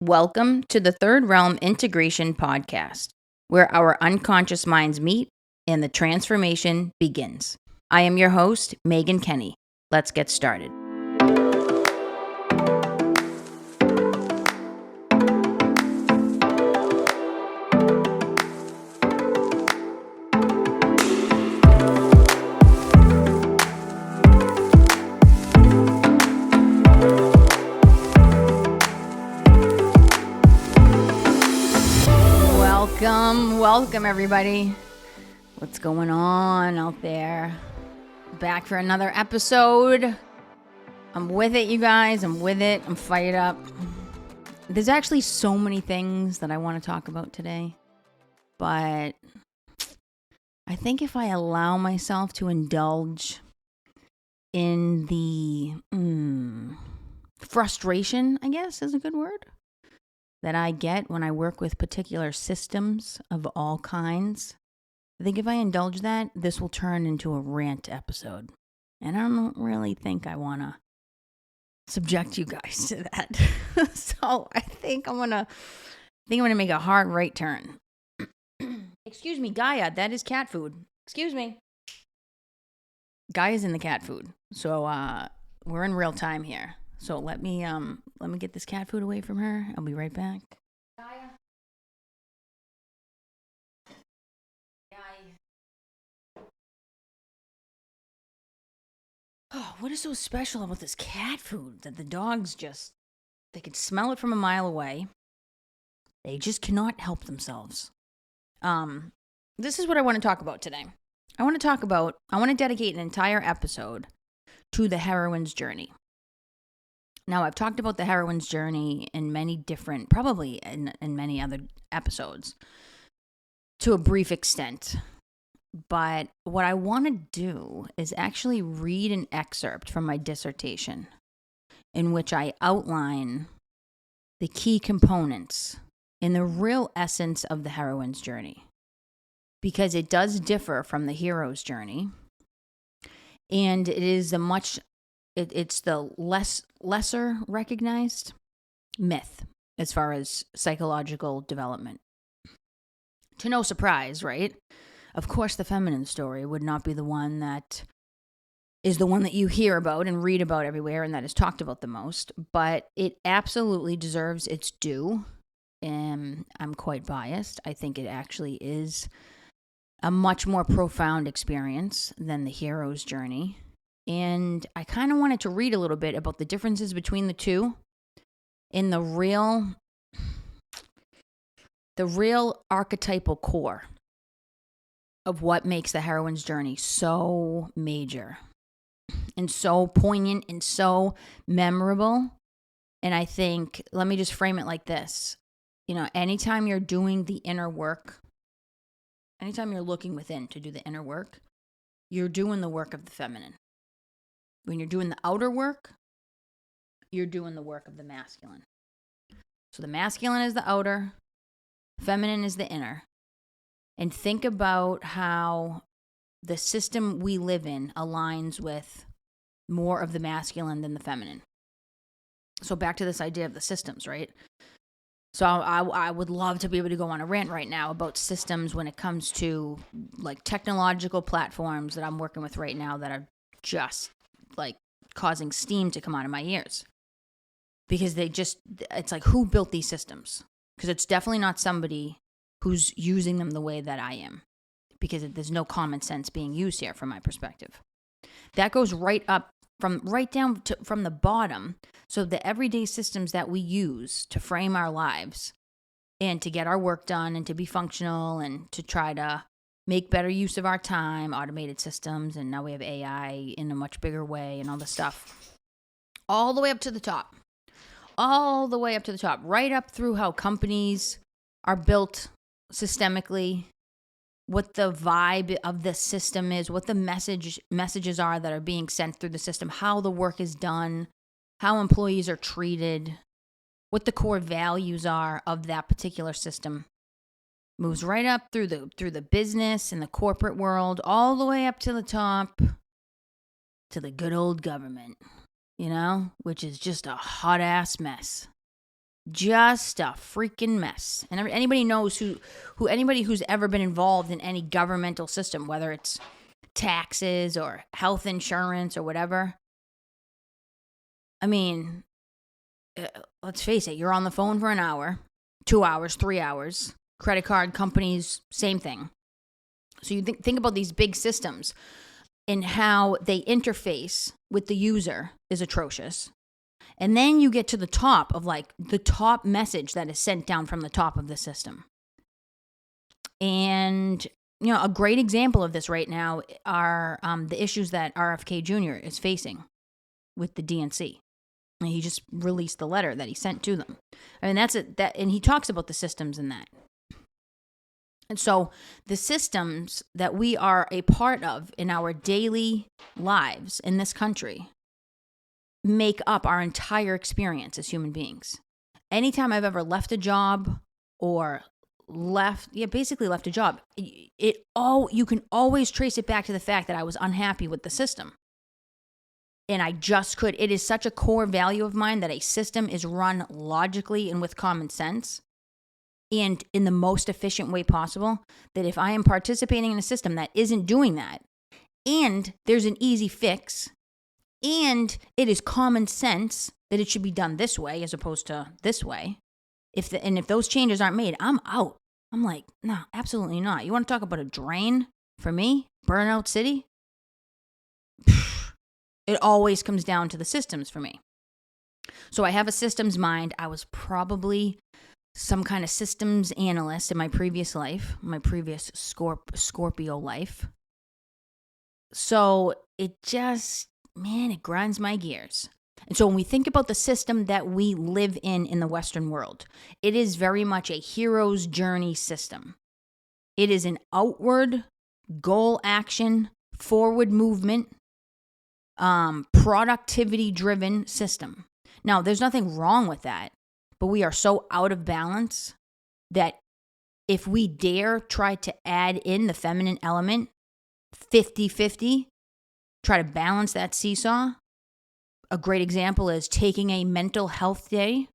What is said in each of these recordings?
Welcome to the Third Realm Integration Podcast, where our unconscious minds meet and the transformation begins. I am your host, Maegan Kenny. Let's get started. Welcome everybody. What's going on out there? Back for another episode. I'm with it, you guys. I'm with it. I'm fired up. There's actually so many things that I want to talk about today, but I think if I allow myself to indulge in the frustration, I guess is a good word, that I get when I work with particular systems of all kinds. I think if I indulge that, this will turn into a rant episode. And I don't really think I want to subject you guys to that. So I think I'm gonna make a hard right turn. Excuse me, Gaia, that is cat food. Excuse me. Gaia's in the cat food. So we're in real time here. So let me get this cat food away from her. I'll be right back. Gaia. Oh, what is so special about this cat food that the dogs they can smell it from a mile away. They just cannot help themselves. This is what I want to talk about today. I want to dedicate an entire episode to the heroine's journey. Now, I've talked about the heroine's journey in many different, probably in many other episodes, to a brief extent. But what I want to do is actually read an excerpt from my dissertation in which I outline the key components and the real essence of the heroine's journey. Because it does differ from the hero's journey. And it is it's the lesser recognized myth as far as psychological development. To no surprise, right? Of course, the feminine story would not be the one that is the one that you hear about and read about everywhere and that is talked about the most, but it absolutely deserves its due. And I'm quite biased. I think it actually is a much more profound experience than the hero's journey. And I kind of wanted to read a little bit about the differences between the two in the real archetypal core of what makes the heroine's journey so major and so poignant and so memorable. And I think, let me just frame it like this. Anytime you're doing the inner work, anytime you're looking within to do the inner work, you're doing the work of the feminine. When you're doing the outer work, you're doing the work of the masculine. So the masculine is the outer, feminine is the inner. And think about how the system we live in aligns with more of the masculine than the feminine. So back to this idea of the systems, right? So I would love to be able to go on a rant right now about systems when it comes to like technological platforms that I'm working with right now that are just like causing steam to come out of my ears. Because it's like, who built these systems? Because it's definitely not somebody who's using them the way that I am. Because there's no common sense being used here from my perspective. That goes right down from the bottom. So the everyday systems that we use to frame our lives and to get our work done and to be functional and to try to make better use of our time, automated systems, and now we have AI in a much bigger way and all this stuff. All the way up to the top. Right up through how companies are built systemically, what the vibe of the system is, what the messages are that are being sent through the system, how the work is done, how employees are treated, what the core values are of that particular system. Moves right up through the business and the corporate world, all the way up to the top, to the good old government, which is just a hot ass mess. Just a freaking mess. And anybody knows anybody who's ever been involved in any governmental system, whether it's taxes or health insurance or whatever. I mean, let's face it, you're on the phone for an hour, 2 hours, 3 hours. Credit card companies, same thing. So you think about these big systems and how they interface with the user is atrocious. And then you get to the top of like the top message that is sent down from the top of the system. And, a great example of this right now are the issues that RFK Jr. is facing with the DNC. And he just released the letter that he sent to them. I mean, that's it. And he talks about the systems in that. And so the systems that we are a part of in our daily lives in this country make up our entire experience as human beings. Anytime I've ever left a job or basically left a job, you can always trace it back to the fact that I was unhappy with the system. And I just could. It is such a core value of mine that a system is run logically and with common sense and in the most efficient way possible, that if I am participating in a system that isn't doing that, and there's an easy fix, and it is common sense that it should be done this way as opposed to this way, if those changes aren't made, I'm out. I'm like, no, absolutely not. You want to talk about a drain for me? Burnout city? It always comes down to the systems for me. So I have a systems mind. I was probably some kind of systems analyst in my previous life, my previous Scorpio life. So it just, it grinds my gears. And so when we think about the system that we live in the Western world, it is very much a hero's journey system. It is an outward, goal action, forward movement, productivity-driven system. Now, there's nothing wrong with that, but we are so out of balance that if we dare try to add in the feminine element, 50-50, try to balance that seesaw. A great example is taking a mental health day.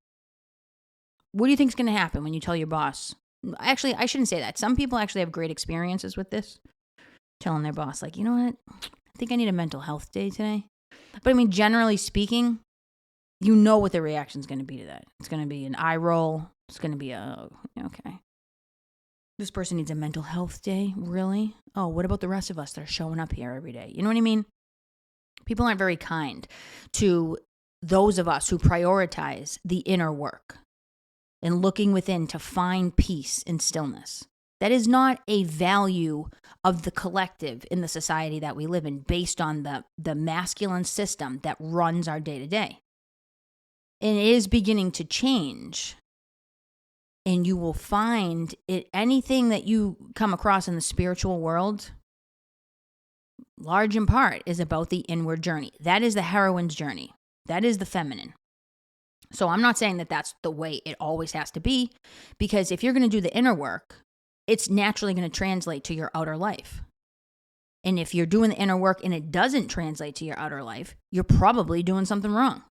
What do you think is going to happen when you tell your boss? Actually, I shouldn't say that. Some people actually have great experiences with this, telling their boss, like, you know what? I think I need a mental health day today. But I mean, generally speaking, you know what the reaction is going to be to that. It's going to be an eye roll. It's going to be okay. This person needs a mental health day? Really? Oh, what about the rest of us that are showing up here every day? You know what I mean? People aren't very kind to those of us who prioritize the inner work and looking within to find peace and stillness. That is not a value of the collective in the society that we live in based on the masculine system that runs our day-to-day. And it is beginning to change. And you will find anything that you come across in the spiritual world, large in part, is about the inward journey. That is the heroine's journey. That is the feminine. So I'm not saying that that's the way it always has to be, because if you're going to do the inner work, it's naturally going to translate to your outer life. And if you're doing the inner work and it doesn't translate to your outer life, you're probably doing something wrong.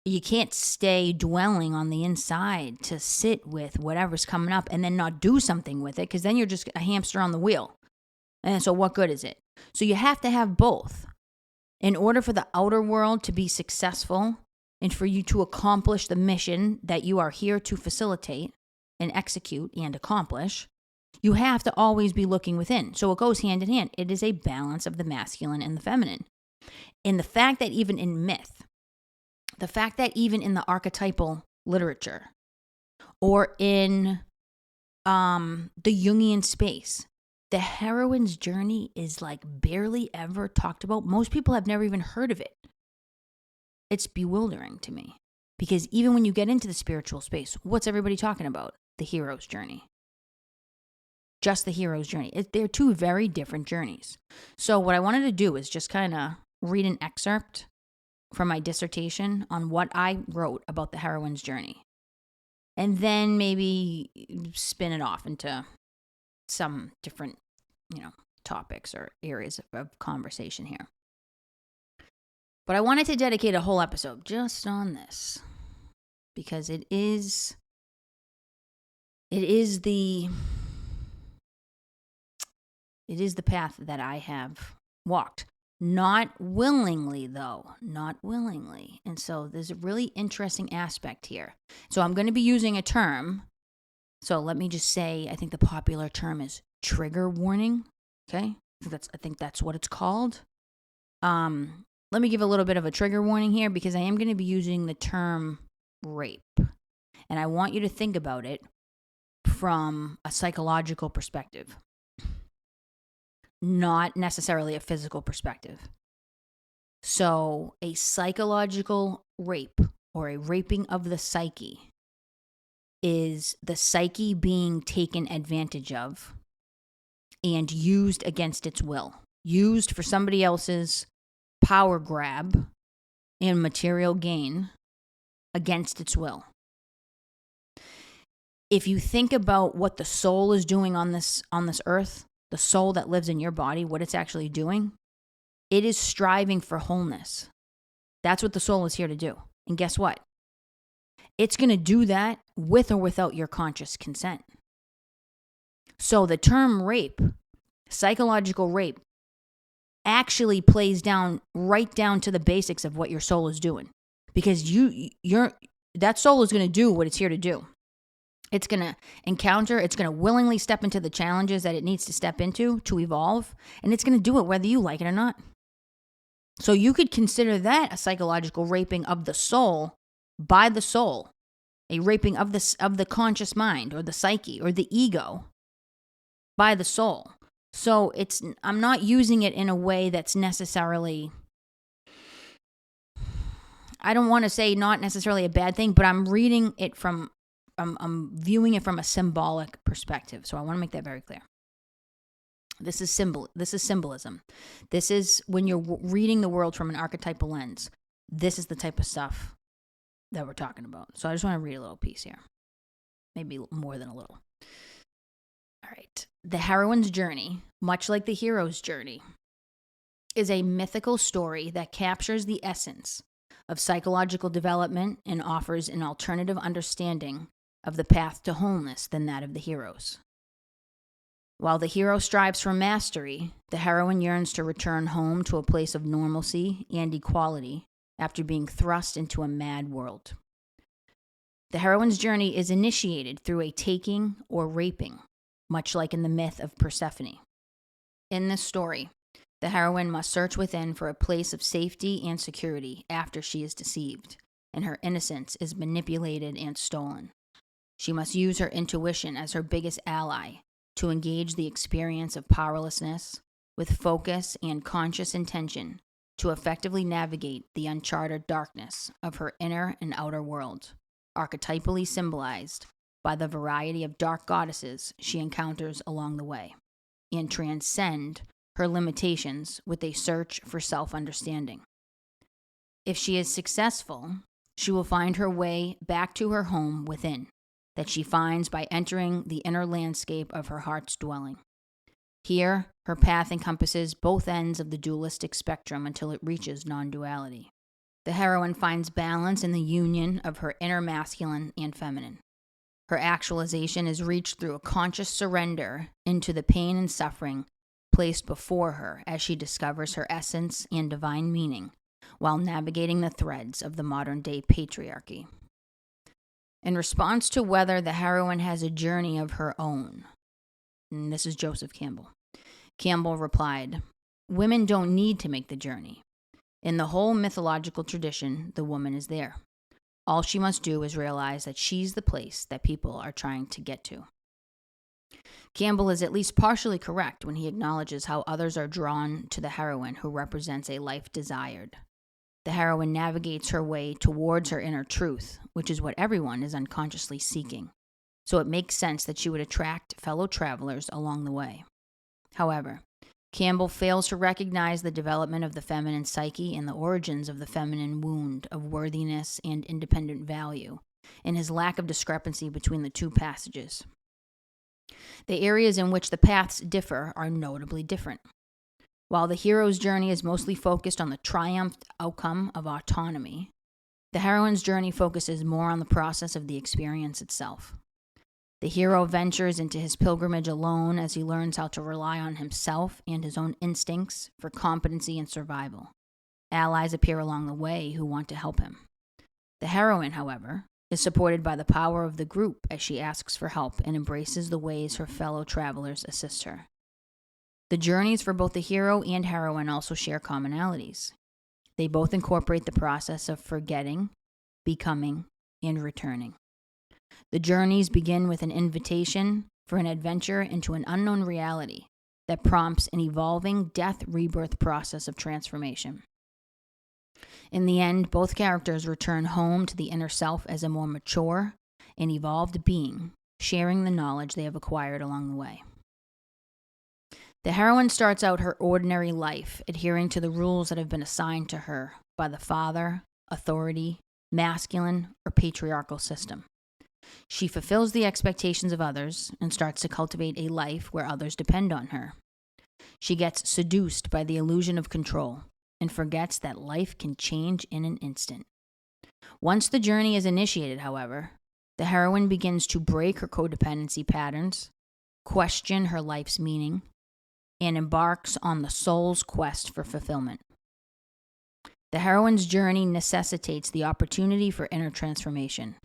You can't stay dwelling on the inside to sit with whatever's coming up and then not do something with it, because then you're just a hamster on the wheel. And so what good is it? So you have to have both. In order for the outer world to be successful and for you to accomplish the mission that you are here to facilitate and execute and accomplish, you have to always be looking within. So it goes hand in hand. It is a balance of the masculine and the feminine. And the fact that even in myth, the fact that even in the archetypal literature or in the Jungian space, the heroine's journey is like barely ever talked about. Most people have never even heard of it. It's bewildering to me, because even when you get into the spiritual space, what's everybody talking about? The hero's journey. Just the hero's journey. They're two very different journeys. So what I wanted to do is just kind of read an excerpt from my dissertation on what I wrote about the heroine's journey, and then maybe spin it off into some different, topics or areas of conversation here. But I wanted to dedicate a whole episode just on this. because it is the path that I have walked. Not willingly, though. Not willingly. And so there's a really interesting aspect here. So I'm going to be using a term. So let me just say, I think the popular term is trigger warning. Okay? I think that's what it's called. Let me give a little bit of a trigger warning here because I am going to be using the term rape. And I want you to think about it from a psychological perspective, not necessarily a physical perspective. So a psychological rape or a raping of the psyche is the psyche being taken advantage of and used against its will, used for somebody else's power grab and material gain against its will. If you think about what the soul is doing on this earth, the soul that lives in your body, what it's actually doing, it is striving for wholeness. That's what the soul is here to do. And guess what? It's going to do that with or without your conscious consent. So the term rape, psychological rape, actually plays down right down to the basics of what your soul is doing. Because that soul is going to do what it's here to do. It's going to encounter, it's going to willingly step into the challenges that it needs to step into to evolve, and it's going to do it whether you like it or not. So you could consider that a psychological raping of the soul by the soul, a raping of the conscious mind or the psyche or the ego by the soul. So I'm not using it in a way that's necessarily, I don't want to say not necessarily a bad thing, but I'm reading it from, I'm viewing it from a symbolic perspective. So I want to make that very clear. This is symbolism. This is when you're reading the world from an archetypal lens. This is the type of stuff that we're talking about. So I just want to read a little piece here. Maybe more than a little. All right. The heroine's journey, much like the hero's journey, is a mythical story that captures the essence of psychological development and offers an alternative understanding of the path to wholeness than that of the heroes. While the hero strives for mastery, the heroine yearns to return home to a place of normalcy and equality after being thrust into a mad world. The heroine's journey is initiated through a taking or raping, much like in the myth of Persephone. In this story, the heroine must search within for a place of safety and security after she is deceived, and her innocence is manipulated and stolen. She must use her intuition as her biggest ally to engage the experience of powerlessness with focus and conscious intention to effectively navigate the uncharted darkness of her inner and outer world, archetypally symbolized by the variety of dark goddesses she encounters along the way, and transcend her limitations with a search for self-understanding. If she is successful, she will find her way back to her home within, that she finds by entering the inner landscape of her heart's dwelling. Here, her path encompasses both ends of the dualistic spectrum until it reaches non-duality. The heroine finds balance in the union of her inner masculine and feminine. Her actualization is reached through a conscious surrender into the pain and suffering placed before her as she discovers her essence and divine meaning while navigating the threads of the modern-day patriarchy. In response to whether the heroine has a journey of her own, and this is Joseph Campbell, Campbell replied, "Women don't need to make the journey. In the whole mythological tradition, the woman is there. All she must do is realize that she's the place that people are trying to get to." Campbell is at least partially correct when he acknowledges how others are drawn to the heroine who represents a life desired. The heroine navigates her way towards her inner truth, which is what everyone is unconsciously seeking. So it makes sense that she would attract fellow travelers along the way. However, Campbell fails to recognize the development of the feminine psyche and the origins of the feminine wound of worthiness and independent value, and his lack of discrepancy between the two passages. The areas in which the paths differ are notably different. While the hero's journey is mostly focused on the triumphed outcome of autonomy, The heroine's journey focuses more on the process of the experience itself. The hero ventures into his pilgrimage alone as he learns how to rely on himself and his own instincts for competency and survival. Allies appear along the way who want to help him. The heroine, however, is supported by the power of the group as she asks for help and embraces the ways her fellow travelers assist her. The journeys for both the hero and heroine also share commonalities. They both incorporate the process of forgetting, becoming, and returning. The journeys begin with an invitation for an adventure into an unknown reality that prompts an evolving death-rebirth process of transformation. In the end, both characters return home to the inner self as a more mature and evolved being, sharing the knowledge they have acquired along the way. The heroine starts out her ordinary life adhering to the rules that have been assigned to her by the father, authority, masculine, or patriarchal system. She fulfills the expectations of others and starts to cultivate a life where others depend on her. She gets seduced by the illusion of control and forgets that life can change in an instant. Once the journey is initiated, however, the heroine begins to break her codependency patterns, question her life's meaning, and embarks on the soul's quest for fulfillment. The heroine's journey necessitates the opportunity for inner transformation.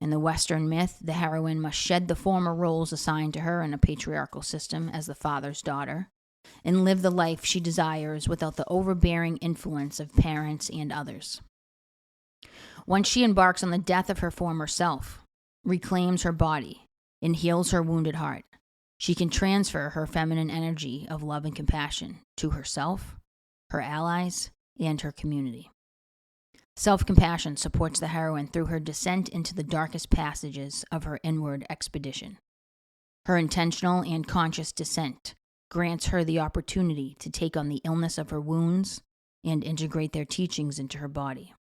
In the Western myth, the heroine must shed the former roles assigned to her in a patriarchal system as the father's daughter, and live the life she desires without the overbearing influence of parents and others. Once she embarks on the death of her former self, reclaims her body, and heals her wounded heart, she can transfer her feminine energy of love and compassion to herself, her allies, and her community. Self-compassion supports the heroine through her descent into the darkest passages of her inward expedition. Her intentional and conscious descent grants her the opportunity to take on the illness of her wounds and integrate their teachings into her body.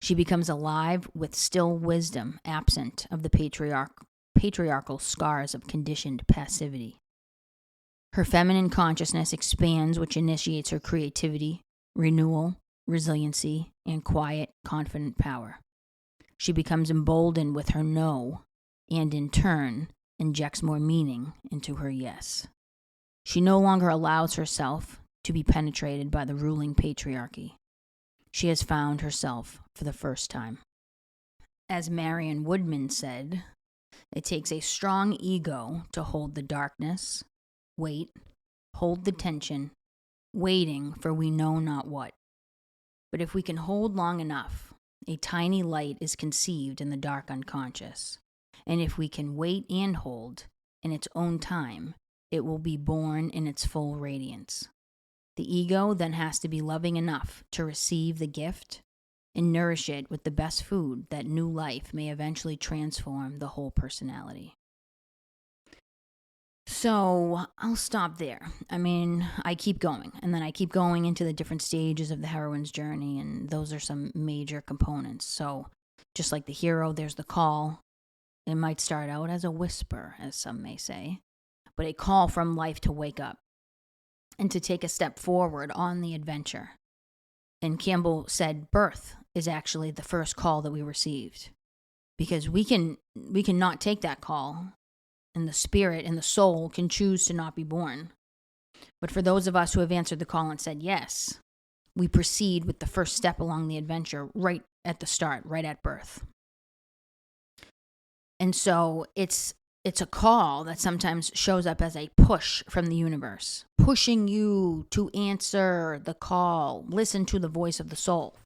She becomes alive with still wisdom absent of the patriarchal scars of conditioned passivity. Her feminine consciousness expands, which initiates her creativity, renewal, resiliency, and quiet, confident power. She becomes emboldened with her no, and in turn, injects more meaning into her yes. She no longer allows herself to be penetrated by the ruling patriarchy. She has found herself for the first time. As Marion Woodman said, it takes a strong ego to hold the darkness, wait, hold the tension, waiting for we know not what. But if we can hold long enough, a tiny light is conceived in the dark unconscious. And if we can wait and hold, in its own time, it will be born in its full radiance. The ego then has to be loving enough to receive the gift and nourish it with the best food that new life may eventually transform the whole personality. So I'll stop there. I mean, I keep going, and then I keep going into the different stages of the heroine's journey, and those are some major components. So just like the hero, there's the call. It might start out as a whisper, as some may say, but a call from life to wake up and to take a step forward on the adventure. And Campbell said birth is actually the first call that we received, because we can not take that call, and the spirit and the soul can choose to not be born. But for those of us who have answered the call and said yes, we proceed with the first step along the adventure right at the start, right at birth. And so it's a call that sometimes shows up as a push from the universe, pushing you to answer the call, listen to the voice of the soul.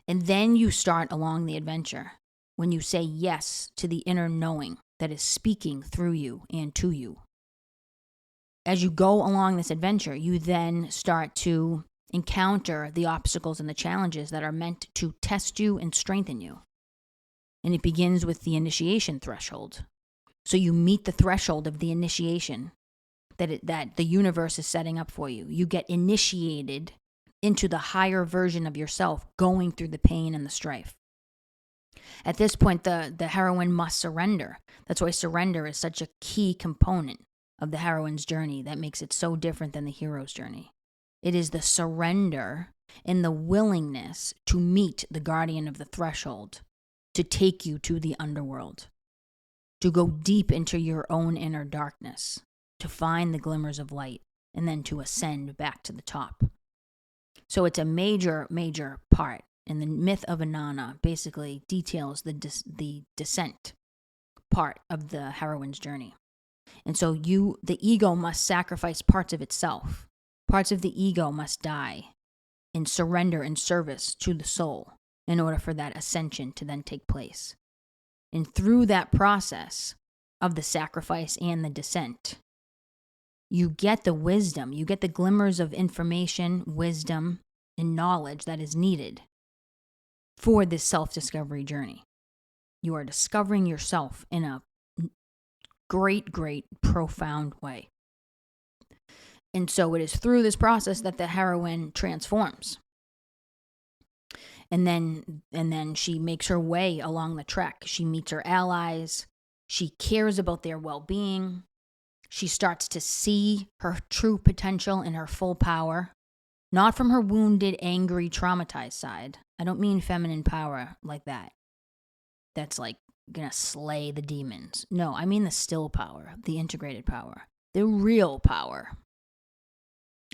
And then you start along the adventure when you say yes to the inner knowing that is speaking through you and to you. As you go along this adventure, you then start to encounter the obstacles and the challenges that are meant to test you and strengthen you. And it begins with the initiation threshold. So you meet the threshold of the initiation that the universe is setting up for you. You get initiated into the higher version of yourself, going through the pain and the strife. At this point, the heroine must surrender. That's why surrender is such a key component of the heroine's journey that makes it so different than the hero's journey. It is the surrender and the willingness to meet the guardian of the threshold, to take you to the underworld, to go deep into your own inner darkness, to find the glimmers of light, and then to ascend back to the top. So it's a major, major part. And the myth of Inanna basically details the descent part of the heroine's journey. And so the ego must sacrifice parts of itself. Parts of the ego must die in surrender and service to the soul in order for that ascension to then take place. And through that process of the sacrifice and the descent, you get the wisdom, you get the glimmers of information, wisdom, and knowledge that is needed for this self-discovery journey. You are discovering yourself in a great, great, profound way. And so it is through this process that the heroine transforms. And then she makes her way along the trek. She meets her allies. She cares about their well-being. She starts to see her true potential and her full power, not from her wounded, angry, traumatized side. I don't mean feminine power like that. That's like gonna slay the demons. No, I mean the still power, the integrated power, the real power.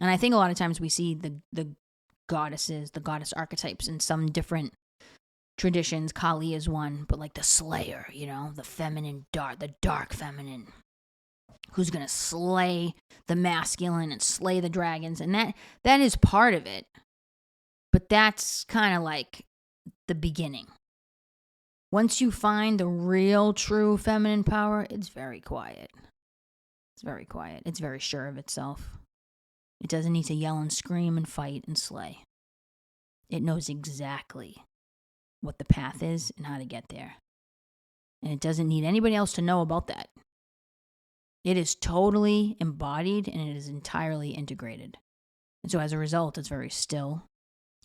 And I think a lot of times we see the goddesses, the goddess archetypes in some different traditions. Kali is one, but like the slayer, the feminine dark, the dark feminine, who's going to slay the masculine and slay the dragons. And that is part of it. But that's kind of like the beginning. Once you find the real, true feminine power, it's very quiet. It's very quiet. It's very sure of itself. It doesn't need to yell and scream and fight and slay. It knows exactly what the path is and how to get there. And it doesn't need anybody else to know about that. It is totally embodied and it is entirely integrated. And so as a result, it's very still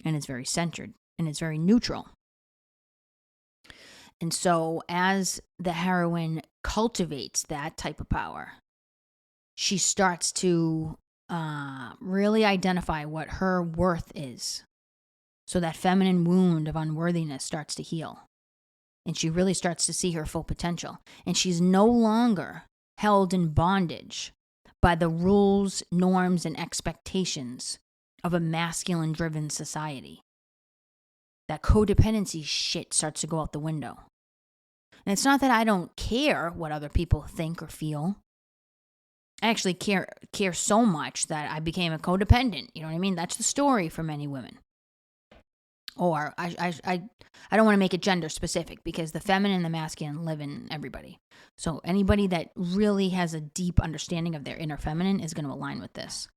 and it's very centered and it's very neutral. And so as the heroine cultivates that type of power, she starts to really identify what her worth is. So that feminine wound of unworthiness starts to heal. And she really starts to see her full potential. And she's no longer held in bondage by the rules, norms, and expectations of a masculine-driven society. That codependency shit starts to go out the window. And it's not that I don't care what other people think or feel. I actually care so much that I became a codependent. You know what I mean? That's the story for many women. Or I don't want to make it gender specific because the feminine and the masculine live in everybody. So anybody that really has a deep understanding of their inner feminine is going to align with this.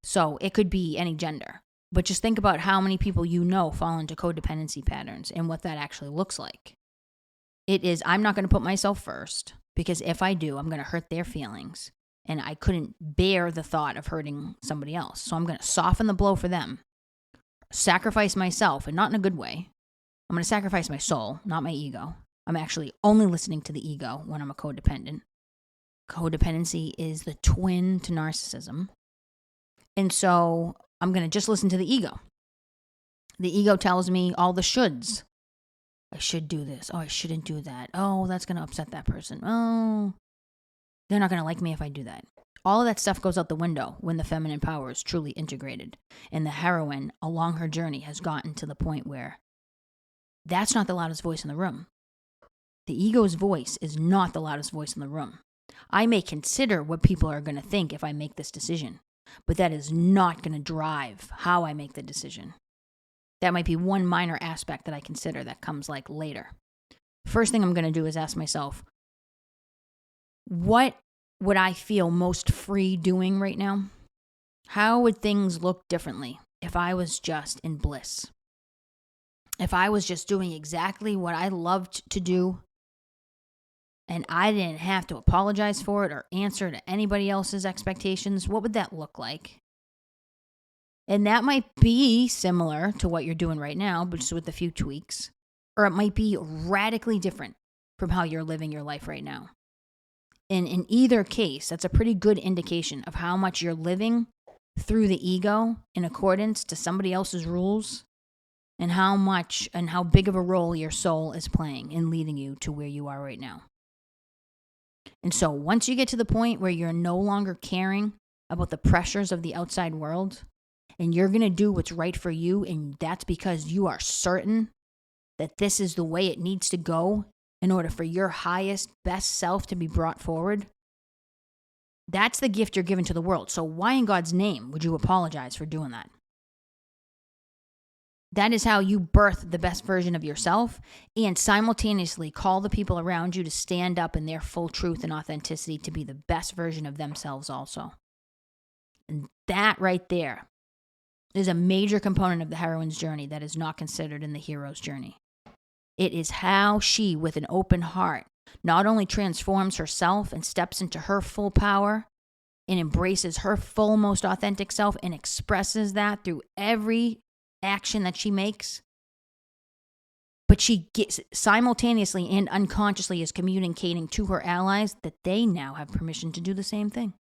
So it could be any gender. But just think about how many people fall into codependency patterns and what that actually looks like. It is, I'm not going to put myself first because if I do, I'm going to hurt their feelings. And I couldn't bear the thought of hurting somebody else. So I'm going to soften the blow for them. Sacrifice myself, and not in a good way. I'm going to sacrifice my soul, not my ego. I'm actually only listening to the ego when I'm a codependent. Codependency is the twin to narcissism. And so I'm going to just listen to the ego. The ego tells me all the shoulds. I should do this. Oh, I shouldn't do that. Oh, that's going to upset that person. Oh, they're not going to like me if I do that. All of that stuff goes out the window when the feminine power is truly integrated. And the heroine, along her journey, has gotten to the point where that's not the loudest voice in the room. The ego's voice is not the loudest voice in the room. I may consider what people are going to think if I make this decision, but that is not going to drive how I make the decision. That might be one minor aspect that I consider that comes like later. First thing I'm going to do is ask myself, what would I feel most free doing right now? How would things look differently if I was just in bliss? If I was just doing exactly what I loved to do and I didn't have to apologize for it or answer to anybody else's expectations, what would that look like? And that might be similar to what you're doing right now, but just with a few tweaks. Or it might be radically different from how you're living your life right now. And in either case, that's a pretty good indication of how much you're living through the ego in accordance to somebody else's rules, and how much and how big of a role your soul is playing in leading you to where you are right now. And so once you get to the point where you're no longer caring about the pressures of the outside world, and you're going to do what's right for you, and that's because you are certain that this is the way it needs to go in order for your highest, best self to be brought forward, that's the gift you're giving to the world. So why in God's name would you apologize for doing that? That is how you birth the best version of yourself and simultaneously call the people around you to stand up in their full truth and authenticity to be the best version of themselves also. And that right there is a major component of the heroine's journey that is not considered in the hero's journey. It is how she, with an open heart, not only transforms herself and steps into her full power and embraces her full, most authentic self and expresses that through every action that she makes, but she gets simultaneously and unconsciously is communicating to her allies that they now have permission to do the same thing.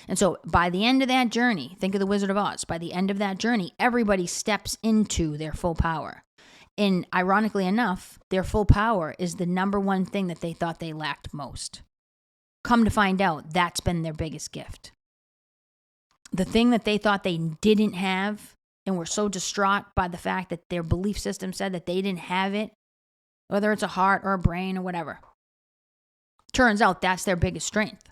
And so by the end of that journey, think of the Wizard of Oz, by the end of that journey, everybody steps into their full power. And ironically enough, their full power is the number one thing that they thought they lacked most. Come to find out, that's been their biggest gift. The thing that they thought they didn't have and were so distraught by the fact that their belief system said that they didn't have it, whether it's a heart or a brain or whatever, turns out that's their biggest strength.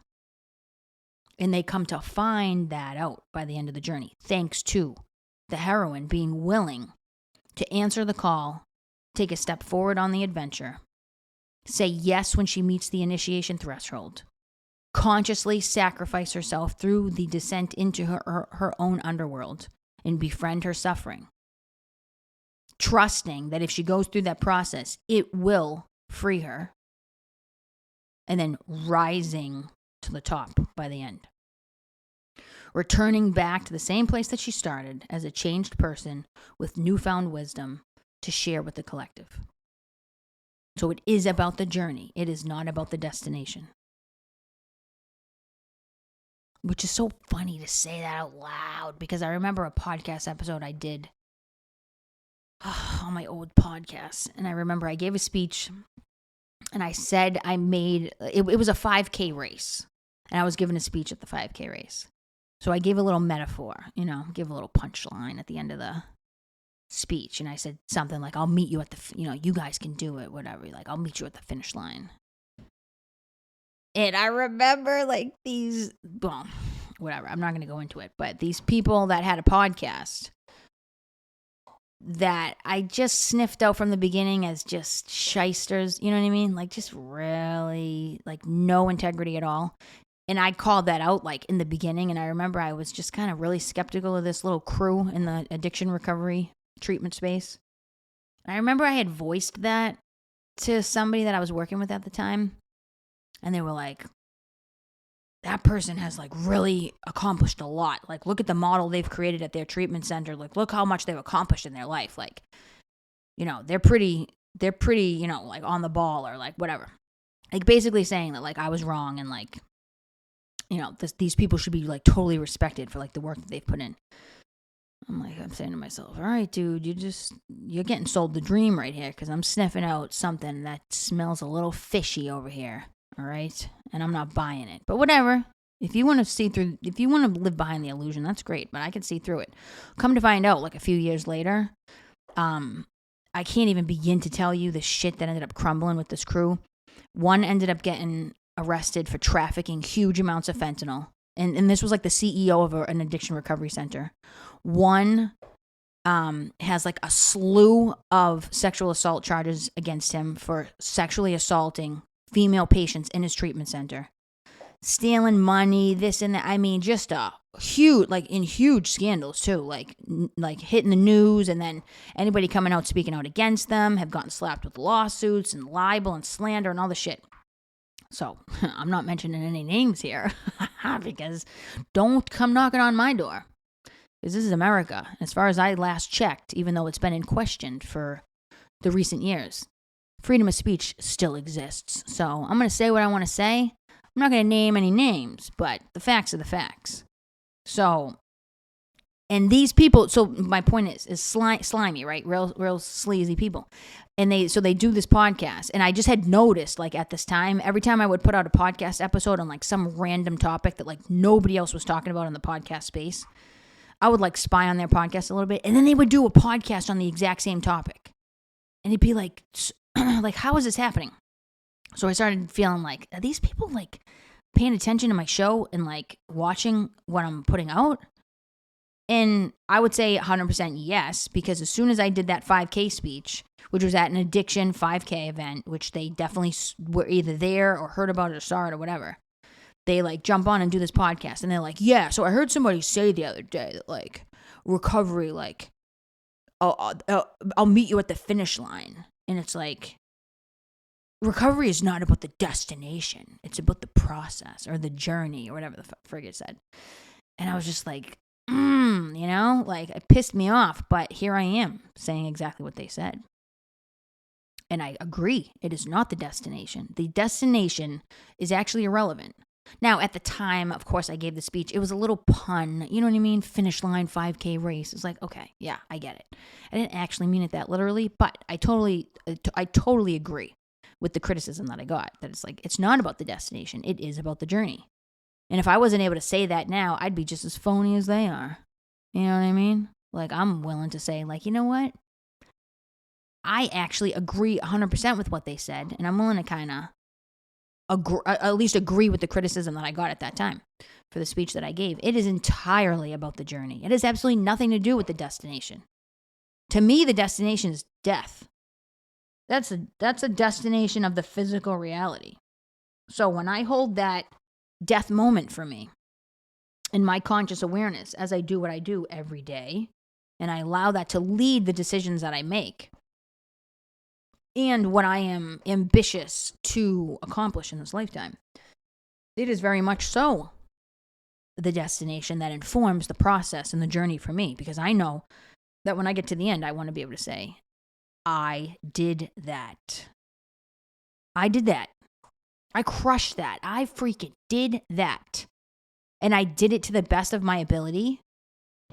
And they come to find that out by the end of the journey, thanks to the heroine being willing to answer the call, take a step forward on the adventure, say yes when she meets the initiation threshold, consciously sacrifice herself through the descent into her own underworld and befriend her suffering, trusting that if she goes through that process, it will free her, and then rising to the top by the end. Returning back to the same place that she started as a changed person with newfound wisdom to share with the collective. So it is about the journey. It is not about the destination. Which is so funny to say that out loud, because I remember a podcast episode I did on my old podcast. And I remember I gave a speech and I said it was a 5K race. And I was giving a speech at the 5K race. So I gave a little metaphor, give a little punchline at the end of the speech. And I said something like, I'll meet you at you guys can do it, whatever. Like, I'll meet you at the finish line. And I remember whatever, I'm not going to go into it, but these people that had a podcast that I just sniffed out from the beginning as just shysters, you know what I mean? Like, just really, no integrity at all. And I called that out, in the beginning, and I remember I was just kind of really skeptical of this little crew in the addiction recovery treatment space. And I remember I had voiced that to somebody that I was working with at the time, and they were like, that person has, really accomplished a lot. Look at the model they've created at their treatment center. Look how much they've accomplished in their life. They're pretty, on the ball or, whatever. Basically saying that, I was wrong and, these people should be totally respected for the work that they've put in. I'm saying to myself, all right, dude, you're getting sold the dream right here, because I'm sniffing out something that smells a little fishy over here. All right. And I'm not buying it, but whatever. If you want to live behind the illusion, that's great, but I can see through it. Come to find out, a few years later, I can't even begin to tell you the shit that ended up crumbling with this crew. One ended up getting arrested for trafficking huge amounts of fentanyl. And this was the CEO of an addiction recovery center. One has a slew of sexual assault charges against him for sexually assaulting female patients in his treatment center. Stealing money, this and that. I mean, just a huge, in huge scandals too. Hitting the news, and then anybody coming out speaking out against them have gotten slapped with lawsuits and libel and slander and all the shit. So, I'm not mentioning any names here, because don't come knocking on my door. Because this is America. As far as I last checked, even though it's been in question for the recent years, freedom of speech still exists. So, I'm going to say what I want to say. I'm not going to name any names, but the facts are the facts. So, and these people, so my point is slimy, right? Real sleazy people. And they do this podcast. And I just had noticed, like, at this time, every time I would put out a podcast episode on, like, some random topic that, like, nobody else was talking about in the podcast space, I would, like, spy on their podcast a little bit. And then they would do a podcast on the exact same topic. And it'd be like, like, how is this happening? So I started feeling like, are these people, like, paying attention to my show and, like, watching what I'm putting out? And I would say 100% yes, because as soon as I did that 5K speech, which was at an addiction 5K event, which they definitely were either there or heard about it or saw it or whatever, they, like, jump on and do this podcast. And they're like, yeah, so I heard somebody say the other day that, like, recovery, like, I'll meet you at the finish line. And it's like, recovery is not about the destination. It's about the process or the journey or whatever the frig it said. And I was just like, you know, like, it pissed me off. But here I am saying exactly what they said. And I agree. It is not the destination. The destination is actually irrelevant. Now, at the time, of course, I gave the speech. It was a little pun. You know what I mean? Finish line, 5K race. It's like, okay, yeah, I get it. I didn't actually mean it that literally, but I totally agree with the criticism that I got. That it's like, it's not about the destination. It is about the journey. And if I wasn't able to say that now, I'd be just as phony as they are. You know what I mean? Like, I'm willing to say, like, you know what? I actually agree 100% with what they said, and I'm willing to kind of at least agree with the criticism that I got at that time for the speech that I gave. It is entirely about the journey. It has absolutely nothing to do with the destination. To me, the destination is death. That's a destination of the physical reality. So when I hold that death moment for me in my conscious awareness, as I do what I do every day, and I allow that to lead the decisions that I make and what I am ambitious to accomplish in this lifetime, it is very much so the destination that informs the process and the journey for me, because I know that when I get to the end, I want to be able to say, I did that. I did that. I crushed that. I freaking did that. And I did it to the best of my ability.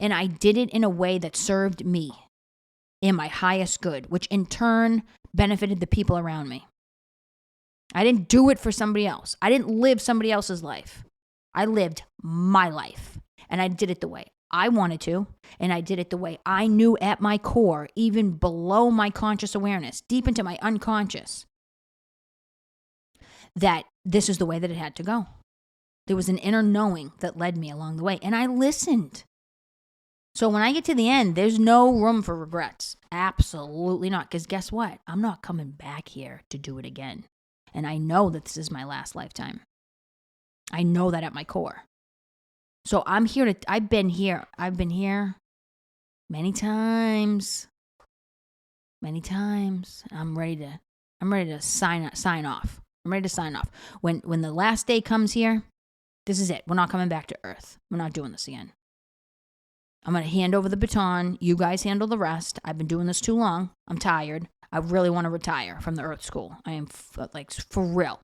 And I did it in a way that served me in my highest good, which in turn benefited the people around me. I didn't do it for somebody else. I didn't live somebody else's life. I lived my life. And I did it the way I wanted to. And I did it the way I knew at my core, even below my conscious awareness, deep into my unconscious, that this is the way that it had to go. There was an inner knowing that led me along the way. And I listened. So when I get to the end, there's no room for regrets. Absolutely not. Because guess what? I'm not coming back here to do it again. And I know that this is my last lifetime. I know that at my core. So I've been here many times. I'm ready to sign off. I'm ready to sign off. When the last day comes here, this is it. We're not coming back to Earth. We're not doing this again. I'm going to hand over the baton. You guys handle the rest. I've been doing this too long. I'm tired. I really want to retire from the Earth School. I am, for real.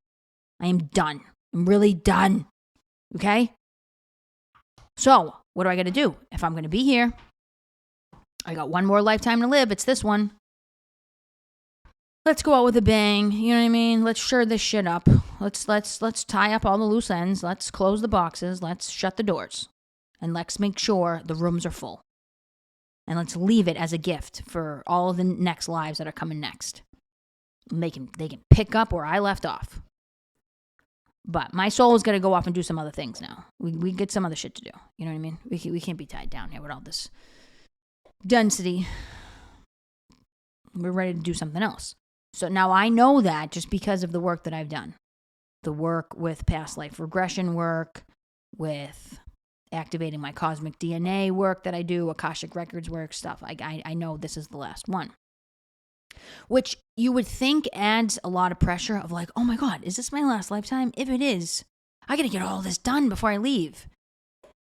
I am done. I'm really done. Okay? So, what do I got to do? If I'm going to be here, I got one more lifetime to live. It's this one. Let's go out with a bang. You know what I mean? Let's shore this shit up. Let's tie up all the loose ends. Let's close the boxes. Let's shut the doors. And let's make sure the rooms are full. And let's leave it as a gift for all of the next lives that are coming next. And they can pick up where I left off. But my soul is going to go off and do some other things now. We get some other shit to do. You know what I mean? We can't be tied down here with all this density. We're ready to do something else. So now I know that just because of the work that I've done. The work with past life regression work, with activating my cosmic DNA work that I do, Akashic Records work, stuff. I know this is the last one. Which you would think adds a lot of pressure of like, oh my God, is this my last lifetime? If it is, I got to get all this done before I leave.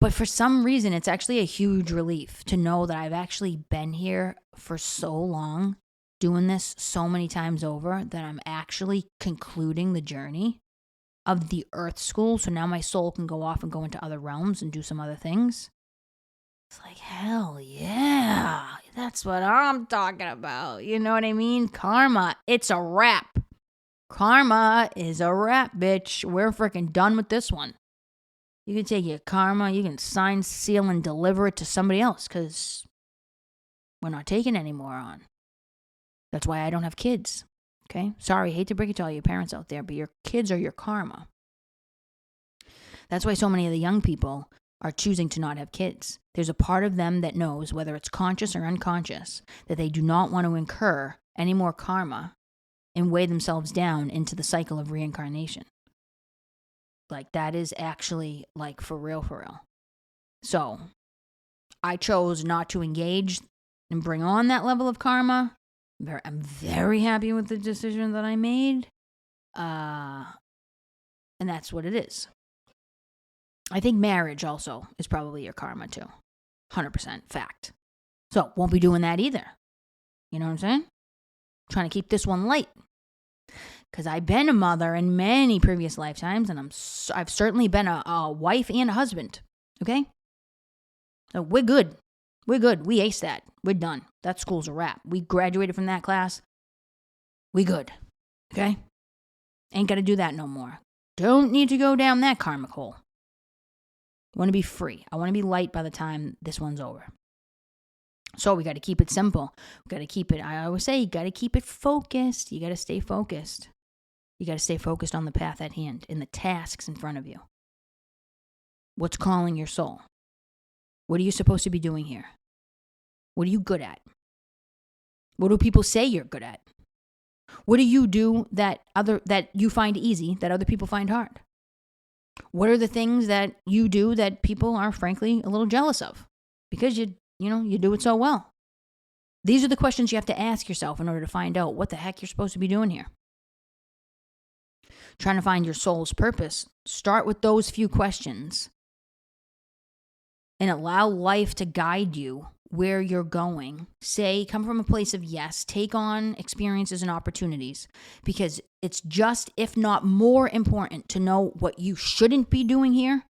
But for some reason, it's actually a huge relief to know that I've actually been here for so long, doing this so many times over, that I'm actually concluding the journey. of the earth school. So now my soul can go off and go into other realms and do some other things. It's like, hell yeah. That's what I'm talking about. You know what I mean? Karma. It's a wrap. Karma is a wrap, bitch. We're freaking done with this one. You can take your karma, you can sign, seal, and deliver it to somebody else because we're not taking any more on. That's why I don't have kids. Okay? Sorry, hate to break it to all your parents out there, but your kids are your karma. That's why so many of the young people are choosing to not have kids. There's a part of them that knows, whether it's conscious or unconscious, that they do not want to incur any more karma and weigh themselves down into the cycle of reincarnation. Like, that is actually, like, for real, for real. So, I chose not to engage and bring on that level of karma. I'm very happy with the decision that I made. And that's what it is. I think marriage also is probably your karma too. 100% fact. So, won't be doing that either. You know what I'm saying? Trying to keep this one light. Because I've been a mother in many previous lifetimes, and I've certainly been a wife and a husband. Okay? So we're good. We're good. We aced that. We're done. That school's a wrap. We graduated from that class. We good. Okay? Ain't got to do that no more. Don't need to go down that karmic hole. I want to be free. I want to be light by the time this one's over. So we got to keep it simple. We got to keep it, I always say, you got to keep it focused. You got to stay focused. You got to stay focused on the path at hand, in the tasks in front of you. What's calling your soul? What are you supposed to be doing here? What are you good at? What do people say you're good at? What do you do that you find easy that other people find hard? What are the things that you do that people are frankly a little jealous of because you do it so well? These are the questions you have to ask yourself in order to find out what the heck you're supposed to be doing here. Trying to find your soul's purpose. Start with those few questions and allow life to guide you where you're going. Come from a place of yes, take on experiences and opportunities, because it's just, if not more important, to know what you shouldn't be doing here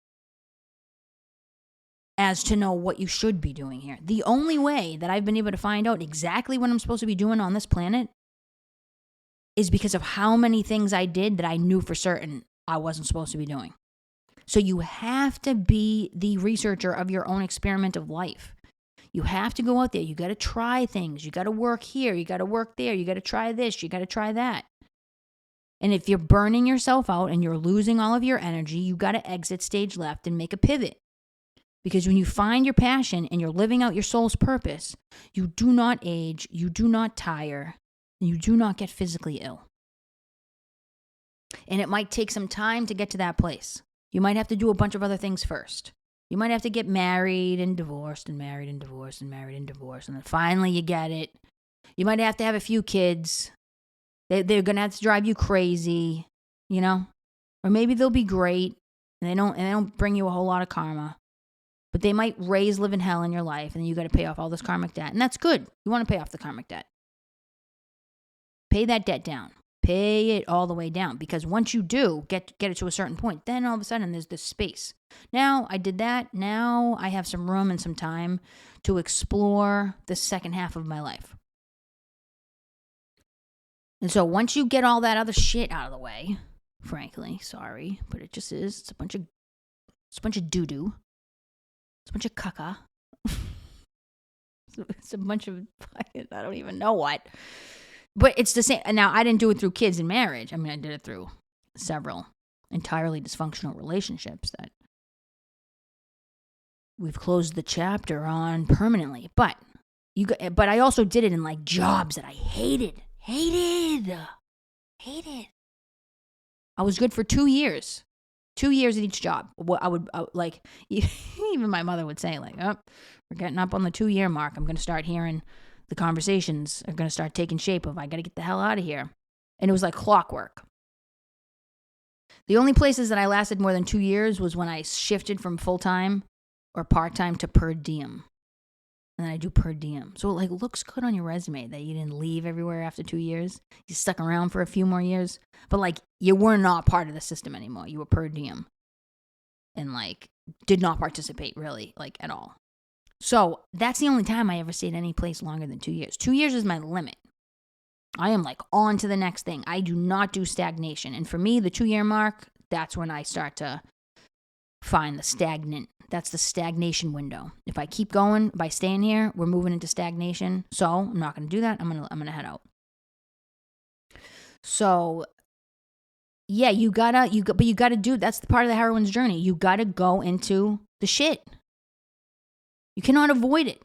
as to know what you should be doing here. The only way that I've been able to find out exactly what I'm supposed to be doing on this planet is because of how many things I did that I knew for certain I wasn't supposed to be doing. So you have to be the researcher of your own experiment of life. You have to go out there. You got to try things. You got to work here. You got to work there. You got to try this. You got to try that. And if you're burning yourself out and you're losing all of your energy, you got to exit stage left and make a pivot. Because when you find your passion and you're living out your soul's purpose, you do not age, you do not tire, and you do not get physically ill. And it might take some time to get to that place. You might have to do a bunch of other things first. You might have to get married and divorced and married and divorced and married and divorced. And then finally you get it. You might have to have a few kids. They're going to have to drive you crazy, you know? Or maybe they'll be great and they don't bring you a whole lot of karma. But they might raise living hell in your life, and then you got to pay off all this karmic debt. And that's good. You want to pay off the karmic debt. Pay that debt down. Pay it all the way down. Because once you do get it to a certain point, then all of a sudden there's this space. Now I did that. Now I have some room and some time to explore the second half of my life. And so once you get all that other shit out of the way, frankly, sorry, but it just is. It's a bunch of doo-doo. It's a bunch of caca. It's a bunch of, I don't even know what. But it's the same. Now, I didn't do it through kids and marriage. I mean, I did it through several entirely dysfunctional relationships that we've closed the chapter on permanently. But I also did it in like jobs that I hated. I was good for 2 years. 2 years at each job. I would like, even my mother would say, like, oh, we're getting up on the 2-year mark. I'm going to start hearing the conversations are going to start taking shape of, I got to get the hell out of here. And it was like clockwork. The only places that I lasted more than 2 years was when I shifted from full-time or part-time to per diem. And then I do per diem. So it looks good on your resume that you didn't leave everywhere after 2 years. You stuck around for a few more years. But you were not part of the system anymore. You were per diem. And did not participate really at all. So that's the only time I ever stayed any place longer than 2 years. 2 years is my limit. I am on to the next thing. I do not do stagnation. And for me, the 2-year mark, that's when I start to find the stagnant. That's the stagnation window. If I keep going, by staying here, we're moving into stagnation. So I'm not going to do that. I'm gonna head out. So yeah, you gotta do. That's the part of the heroine's journey. You gotta go into the shit. You cannot avoid it.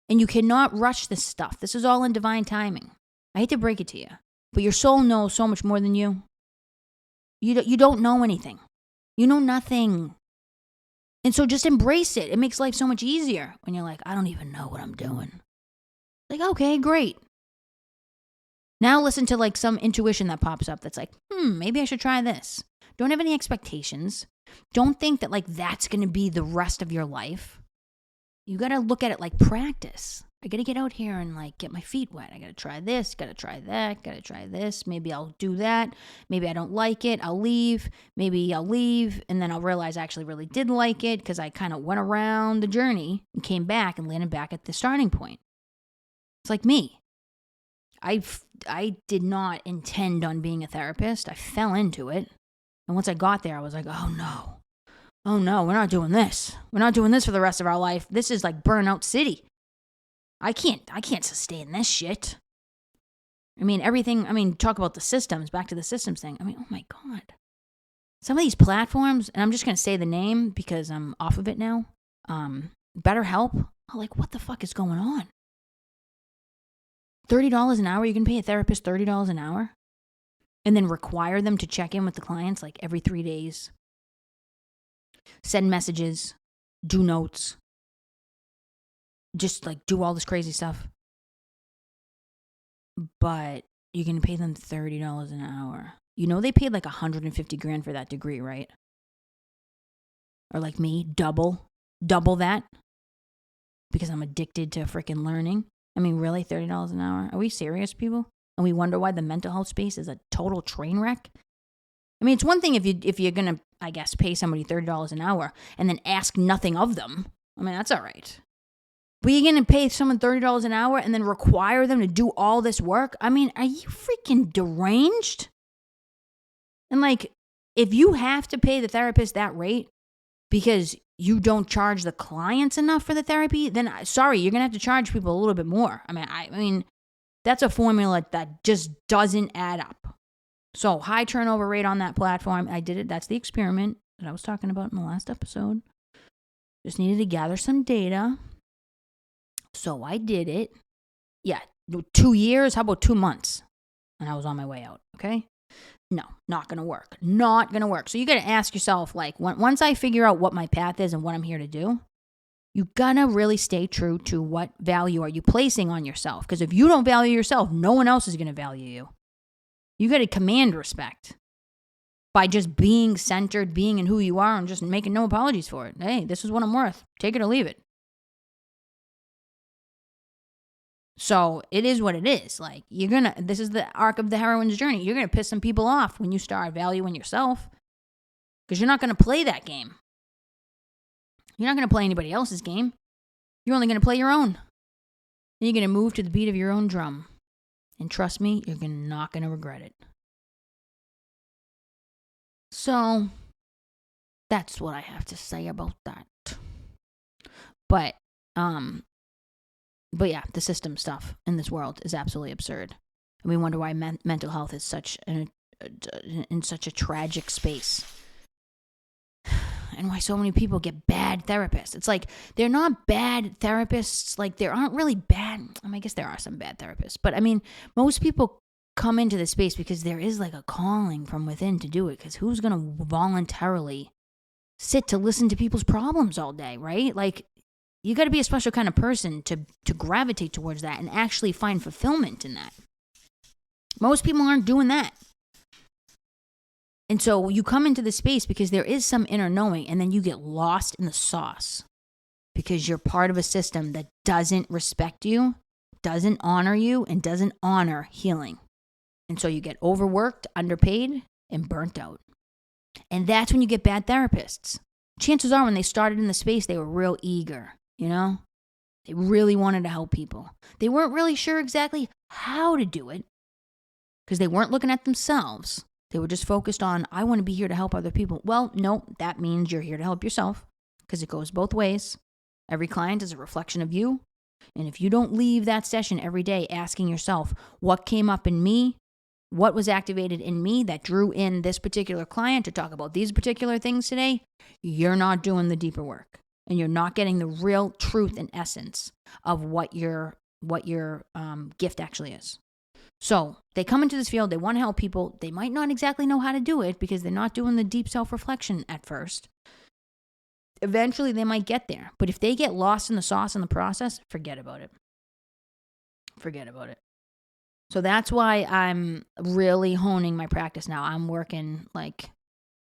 And you cannot rush this stuff. This is all in divine timing. I hate to break it to you, but your soul knows so much more than you. You don't know anything. You know nothing. And so just embrace it. It makes life so much easier when you're I don't even know what I'm doing. Okay, great. Now listen to some intuition that pops up that's maybe I should try this. Don't have any expectations. Don't think that that's going to be the rest of your life. You got to look at it like practice. I got to get out here and get my feet wet. I got to try this, got to try that, got to try this. Maybe I'll do that. Maybe I don't like it. I'll leave. Maybe I'll leave. And then I'll realize I actually really did like it because I kind of went around the journey and came back and landed back at the starting point. It's like me. I did not intend on being a therapist. I fell into it. And once I got there, I was oh no, we're not doing this. We're not doing this for the rest of our life. This is burnout city. I can't sustain this shit. Talk about the systems, back to the systems thing. Oh my God. Some of these platforms, and I'm just going to say the name because I'm off of it now. BetterHelp. What the fuck is going on? $30 an hour? You can pay a therapist $30 an hour? And then require them to check in with the clients every 3 days. Send messages. Do notes. Just do all this crazy stuff. But you're going to pay them $30 an hour. They paid $150,000 for that degree, right? Or me, double that. Because I'm addicted to freaking learning. Really, $30 an hour? Are we serious, people? And we wonder why the mental health space is a total train wreck? It's one thing if you're going to, I guess, pay somebody $30 an hour and then ask nothing of them. That's all right. But you're going to pay someone $30 an hour and then require them to do all this work? Are you freaking deranged? And if you have to pay the therapist that rate because you don't charge the clients enough for the therapy, then sorry, you're going to have to charge people a little bit more. That's a formula that just doesn't add up. So high turnover rate on that platform. I did it. That's the experiment that I was talking about in the last episode. Just needed to gather some data. So I did it. Yeah, 2 years. How about 2 months? And I was on my way out. Okay. No, not going to work. Not going to work. So you got to ask yourself, once I figure out what my path is and what I'm here to do, you got to really stay true to what value are you placing on yourself. Because if you don't value yourself, no one else is going to value you. You got to command respect by just being centered, being in who you are, and just making no apologies for it. Hey, this is what I'm worth. Take it or leave it. So it is what it is. This is the arc of the heroine's journey. You're going to piss some people off when you start valuing yourself because you're not going to play that game. You're not going to play anybody else's game. You're only going to play your own. And you're going to move to the beat of your own drum. And trust me, you're not going to regret it. So that's what I have to say about that. But yeah, the system stuff in this world is absolutely absurd. And we wonder why mental health is in such a tragic space. And why so many people get bad therapists. It's they're not bad therapists. There aren't really bad. I guess there are some bad therapists. But most people come into this space because there is a calling from within to do it. Because who's going to voluntarily sit to listen to people's problems all day, right? You got to be a special kind of person to gravitate towards that and actually find fulfillment in that. Most people aren't doing that. And so you come into the space because there is some inner knowing, and then you get lost in the sauce because you're part of a system that doesn't respect you, doesn't honor you, and doesn't honor healing. And so you get overworked, underpaid, and burnt out. And that's when you get bad therapists. Chances are when they started in the space, they were real eager, you know? They really wanted to help people. They weren't really sure exactly how to do it because they weren't looking at themselves. They were just focused on, I want to be here to help other people. Well, no, that means you're here to help yourself because it goes both ways. Every client is a reflection of you. And if you don't leave that session every day asking yourself, what came up in me? What was activated in me that drew in this particular client to talk about these particular things today? You're not doing the deeper work. And you're not getting the real truth and essence of what your gift actually is. So they come into this field, they want to help people. They might not exactly know how to do it because they're not doing the deep self-reflection at first. Eventually they might get there. But if they get lost in the sauce in the process, forget about it. Forget about it. So that's why I'm really honing my practice now. I'm working like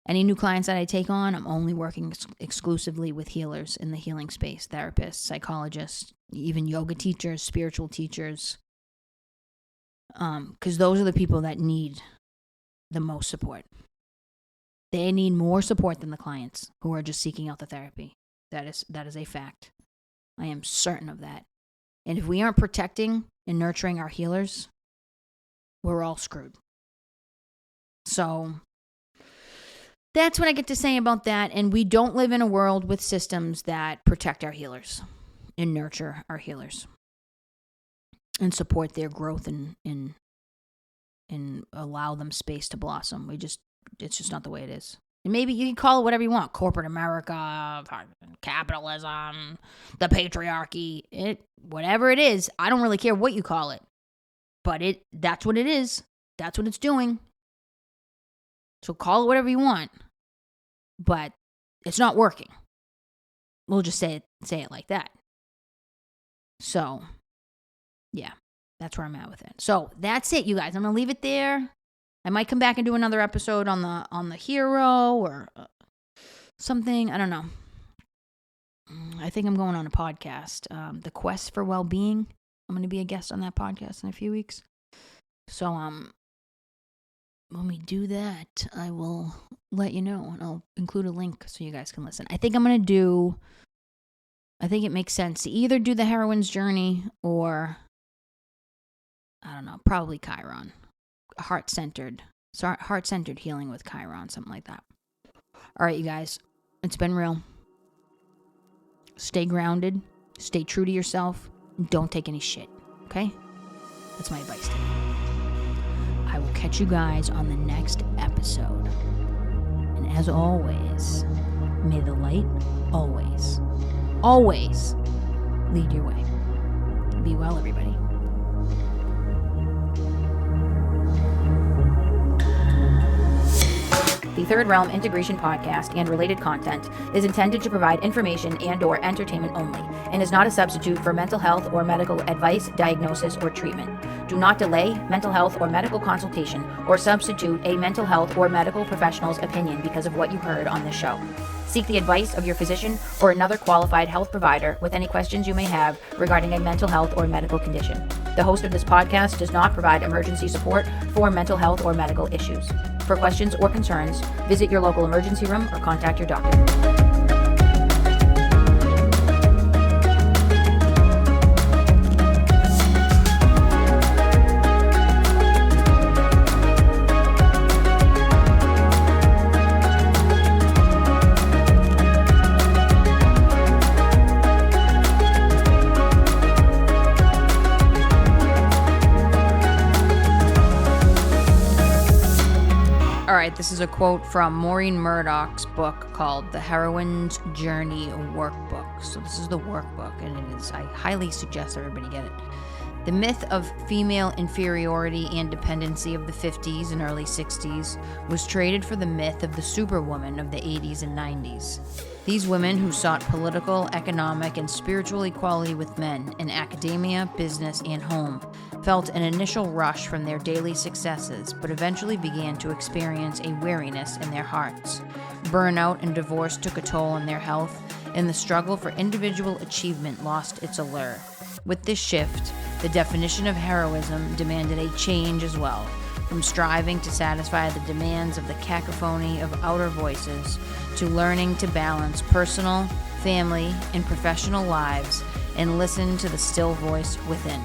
any new clients that I take on, I'm only working exclusively with healers in the healing space, therapists, psychologists, even yoga teachers, spiritual teachers. Because those are the people that need the most support. They need more support than the clients who are just seeking out the therapy. That is a fact. I am certain of that. And if we aren't protecting and nurturing our healers, we're all screwed. So that's what I get to say about that. And we don't live in a world with systems that protect our healers and nurture our healers and support their growth and allow them space to blossom. It's just not the way it is. And maybe you can call it whatever you want. Corporate America, capitalism, the patriarchy, whatever it is. I don't really care what you call it. But that's what it is. That's what it's doing. So call it whatever you want. But it's not working. We'll just say it like that. So, yeah, that's where I'm at with it. So that's it, you guys. I'm gonna leave it there. I might come back and do another episode on the hero or something. I don't know. I think I'm going on a podcast, The Quest for Well-Being. I'm going to be a guest on that podcast in a few weeks. So, when we do that, I will let you know, and I'll include a link so you guys can listen. I think it makes sense to either do the heroine's journey or, I don't know, probably Chiron. Heart-centered healing with Chiron, something like that. All right, you guys, it's been real. Stay grounded, stay true to yourself, and don't take any shit, okay? That's my advice to you. I will catch you guys on the next episode. And as always, may the light always, always lead your way. Be well, everybody. The Third Realm Integration Podcast and related content is intended to provide information and/or entertainment only and is not a substitute for mental health or medical advice, diagnosis, or treatment. Do not delay mental health or medical consultation or substitute a mental health or medical professional's opinion because of what you heard on this show. Seek the advice of your physician or another qualified health provider with any questions you may have regarding a mental health or medical condition. The host of this podcast does not provide emergency support for mental health or medical issues. For questions or concerns, visit your local emergency room or contact your doctor. This is a quote from Maureen Murdoch's book called The Heroine's Journey Workbook. So this is the workbook, and I highly suggest everybody get it. The myth of female inferiority and dependency of the 50s and early 60s was traded for the myth of the superwoman of the 80s and 90s. These women who sought political, economic, and spiritual equality with men in academia, business, and home felt an initial rush from their daily successes, but eventually began to experience a weariness in their hearts. Burnout and divorce took a toll on their health, and the struggle for individual achievement lost its allure. With this shift, the definition of heroism demanded a change as well, from striving to satisfy the demands of the cacophony of outer voices to learning to balance personal, family, and professional lives and listen to the still voice within.